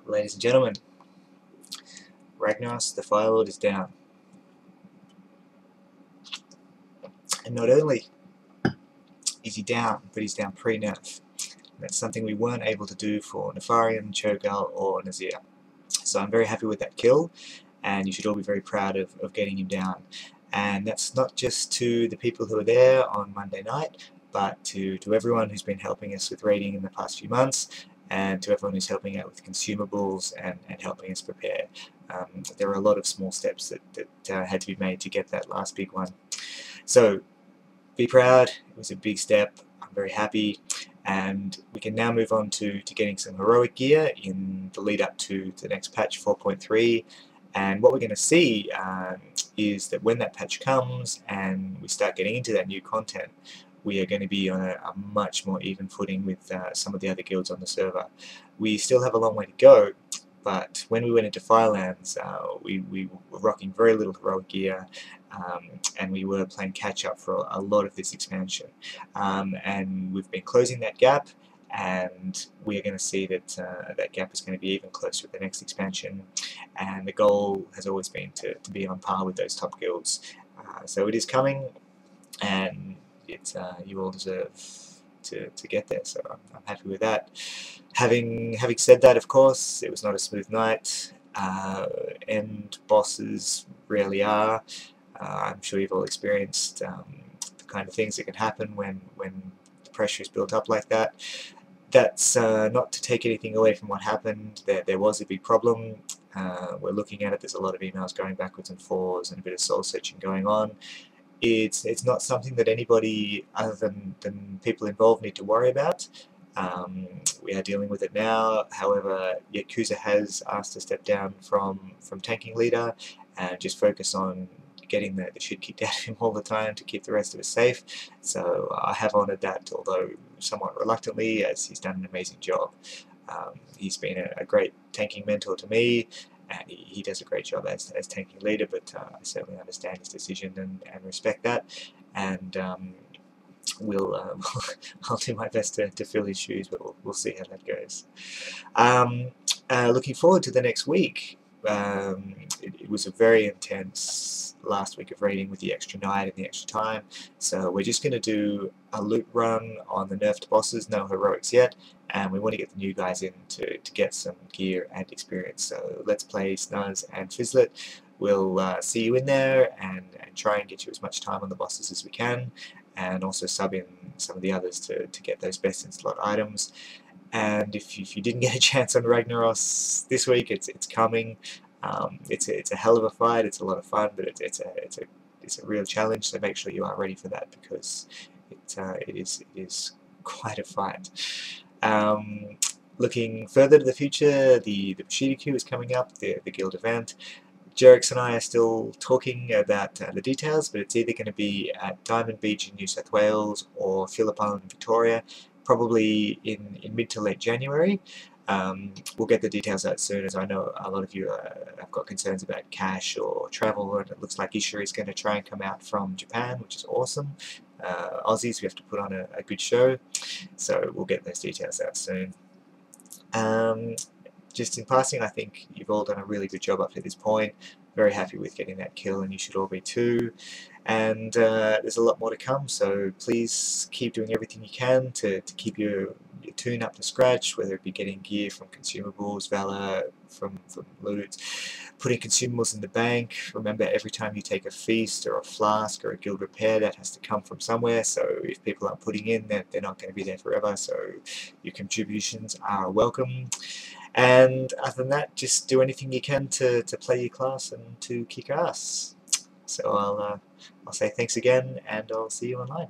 Ladies and gentlemen, Ragnaors, the Fire Lord, is down. And not only is he down, but he's down pre-nerf. That's something we weren't able to do for Nefarian, Cho'Gall, or Nazir. So I'm very happy with that kill, and you should all be very proud of getting him down. And that's not just to the people who are there on Monday night, but to everyone who's been helping us with raiding in the past few months, and to everyone who's helping out with consumables and helping us prepare. There are a lot of small steps that had to be made to get that last big one. So be proud, it was a big step, I'm very happy, and we can now move on to getting some heroic gear in the lead up to the next patch 4.3. And what we're going to see is that when that patch comes and we start getting into that new content, we are going to be on a much more even footing with some of the other guilds on the server. We still have a long way to go, but when we went into Firelands, we were rocking very little heroic gear, and we were playing catch up for a lot of this expansion. And we've been closing that gap, and we are going to see that that gap is going to be even closer with the next expansion. And the goal has always been to be on par with those top guilds. So it is coming, and it's you all deserve to get there, so I'm happy with that. Having said that, of course, it was not a smooth night. End bosses rarely are. I'm sure you've all experienced the kind of things that can happen when the pressure is built up like that. That's not to take anything away from what happened. There was a big problem. We're looking at it. There's a lot of emails going backwards and forwards and a bit of soul searching going on. It's not something that anybody other than people involved need to worry about. We are dealing with it now. However, Yakuza has asked to step down from tanking leader and just focus on getting the shit kicked out of him all the time to keep the rest of us safe. So I have honoured that, although somewhat reluctantly, as he's done an amazing job. He's been a great tanking mentor to me, and he does a great job as tanking leader, but I certainly understand his decision and respect that, and I'll do my best to fill his shoes, but we'll see how that goes. Looking forward to the next week. It was a very intense last week of raiding with the extra night and the extra time, so we're just going to do a loot run on the nerfed bosses, no heroics yet, and we want to get the new guys in to get some gear and experience. So let's play Snuzz and Fizzlet. We'll see you in there and try and get you as much time on the bosses as we can, and also sub in some of the others to get those best in slot items. And if you didn't get a chance on Ragnaros this week, it's coming. It's a hell of a fight. It's a lot of fun, but it's a real challenge. So make sure you are ready for that, because it is quite a fight. Looking further to the future, the Bushido-que is coming up, the guild event. Jerix and I are still talking about the details, but it's either going to be at Diamond Beach in New South Wales or Phillip Island in Victoria, probably in mid to late January. We'll get the details out soon, as I know a lot of you have got concerns about cash or travel, and it looks like Ishii is going to try and come out from Japan, which is awesome. Aussies, we have to put on a good show, so we'll get those details out soon. Just in passing, I think you've all done a really good job up to this point. Very happy with getting that kill, and you should all be too. And there's a lot more to come, so please keep doing everything you can to keep your tune up to scratch, whether it be getting gear from consumables, valor, from loot, putting consumables in the bank. Remember, every time you take a feast or a flask or a guild repair, that has to come from somewhere, so if people aren't putting in, they're not going to be there forever, so your contributions are welcome. And other than that, just do anything you can to play your class and to kick ass. So I'll say thanks again, and I'll see you online.